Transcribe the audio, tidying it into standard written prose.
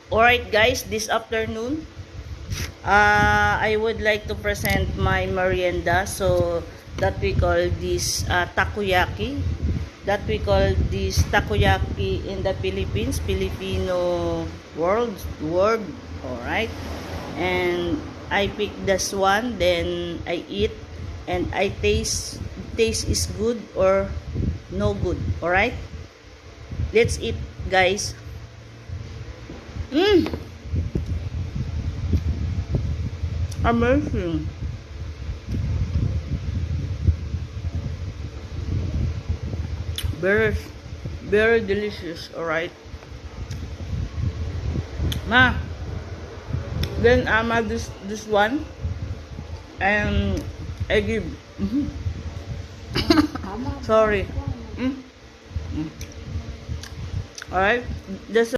Alright guys, this afternoon, I would like to present my merienda. So, that we call this takoyaki. That we call this takoyaki in the Philippines, Filipino world. Alright. And I pick this one, then I eat, and I taste is good or no good. Alright. Let's eat guys. Amazing. Very, very delicious. Alright. Ma, then ama this one, and I give. Sorry. Alright. This